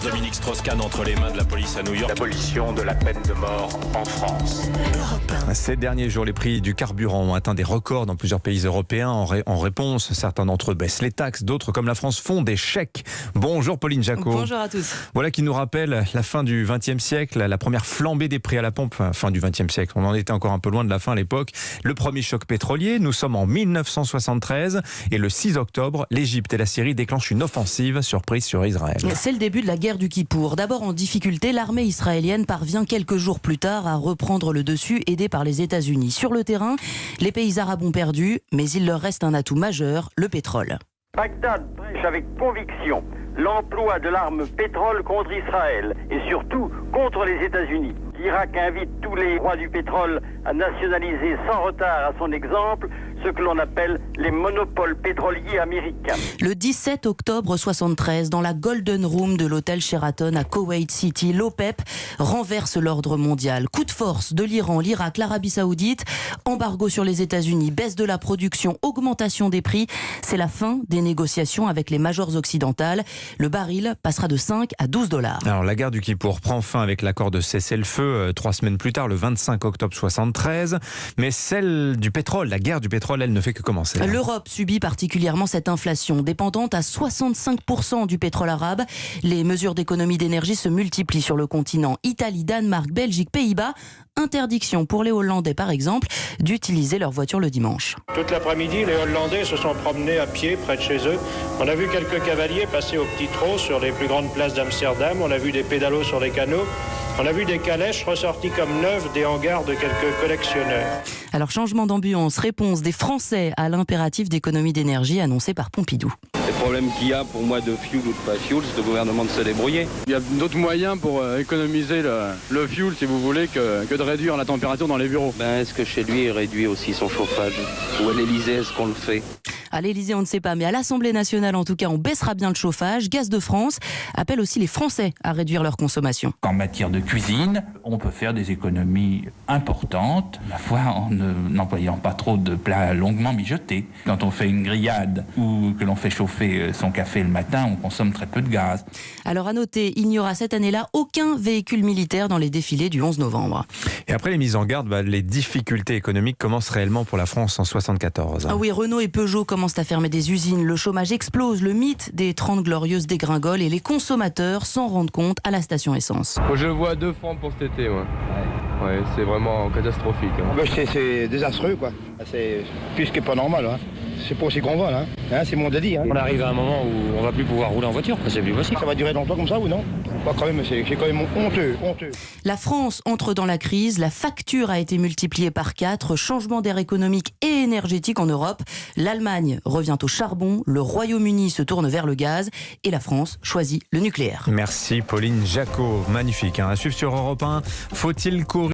Dominique Strauss-Kahn entre les mains de la police à New York. L'abolition de la peine de mort en France. Ces derniers jours, les prix du carburant ont atteint des records dans plusieurs pays européens. En réponse, certains d'entre eux baissent les taxes, d'autres, comme la France, font des chèques. Bonjour Pauline Jacot. Bonjour à tous. Voilà qui nous rappelle la fin du XXe siècle, la première flambée des prix à la pompe, fin du XXe siècle. On en était encore un peu loin de la fin à l'époque. Le premier choc pétrolier, nous sommes en 1973 et le 6 octobre, l'Égypte et la Syrie déclenchent une offensive surprise sur Israël. C'est le début de la guerre du Kippour. D'abord en difficulté, l'armée israélienne parvient quelques jours plus tard à reprendre le dessus, aidée par les États-Unis. Sur le terrain, les pays arabes ont perdu, mais il leur reste un atout majeur, le pétrole. Bagdad prêche avec conviction l'emploi de l'arme pétrole contre Israël et surtout contre les États-Unis. L'Irak invite tous les rois du pétrole à nationaliser sans retard à son exemple ce que l'on appelle les monopoles pétroliers américains. Le 17 octobre 73, dans la Golden Room de l'hôtel Sheraton à Kuwait City, l'OPEP renverse l'ordre mondial. Coup de force de l'Iran, l'Irak, l'Arabie Saoudite, embargo sur les États-Unis, baisse de la production, augmentation des prix. C'est la fin des négociations avec les majors occidentales. Le baril passera de 5 à 12 $. Alors la guerre du Kippour prend fin avec l'accord de cessez-le-feu 3 semaines plus tard, le 25 octobre 73. Mais celle du pétrole, la guerre du pétrole, elle ne fait que commencer. L'Europe subit particulièrement cette inflation, dépendante à 65% du pétrole arabe. Les mesures d'économie d'énergie se multiplient sur le continent. Italie, Danemark, Belgique, Pays-Bas. Interdiction pour les Hollandais, par exemple, d'utiliser leur voiture le dimanche. Toute l'après-midi, les Hollandais se sont promenés à pied près de chez eux. On a vu quelques cavaliers passer au petit trot sur les plus grandes places d'Amsterdam. On a vu des pédalos sur les canaux. On a vu des calèches ressorties comme neuves des hangars de quelques collectionneurs. Alors, changement d'ambiance, réponse des Français à l'impératif d'économie d'énergie annoncé par Pompidou. Le problème qu'il y a pour moi de fuel ou de pas fuel, c'est au gouvernement de se débrouiller. Il y a d'autres moyens pour économiser le fuel, si vous voulez, que de réduire la température dans les bureaux. Est-ce que chez lui, il réduit aussi son chauffage? Ou à l'Elysée, est-ce qu'on le fait? À l'Elysée, on ne sait pas, mais à l'Assemblée nationale, en tout cas, on baissera bien le chauffage. Gaz de France appelle aussi les Français à réduire leur consommation. En matière de cuisine, on peut faire des économies importantes, à la fois en n'employant pas trop de plats longuement mijotés. Quand on fait une grillade ou que l'on fait chauffer son café le matin, on consomme très peu de gaz. Alors à noter, il n'y aura cette année-là aucun véhicule militaire dans les défilés du 11 novembre. Et après les mises en garde, les difficultés économiques commencent réellement pour la France en 74. Ah oui, Renault et Peugeot commencent à fermer des usines, le chômage explose, le mythe des 30 glorieuses dégringole et les consommateurs s'en rendent compte à la station essence. Je vois 2 francs pour cet été, moi. Ouais, c'est vraiment catastrophique. C'est désastreux, quoi. C'est plus que pas normal. Hein. C'est pas aussi qu'on vole, c'est mon délire. On arrive à un moment où on va plus pouvoir rouler en voiture, c'est plus possible. Ça va durer longtemps comme ça ou non? Quand même, c'est quand même honteux. La France entre dans la crise, la facture a été multipliée par 4, changement d'air économique et énergétique en Europe. L'Allemagne revient au charbon, le Royaume-Uni se tourne vers le gaz et la France choisit le nucléaire. Merci Pauline Jacot, magnifique. À suivre sur Europe 1, faut-il courir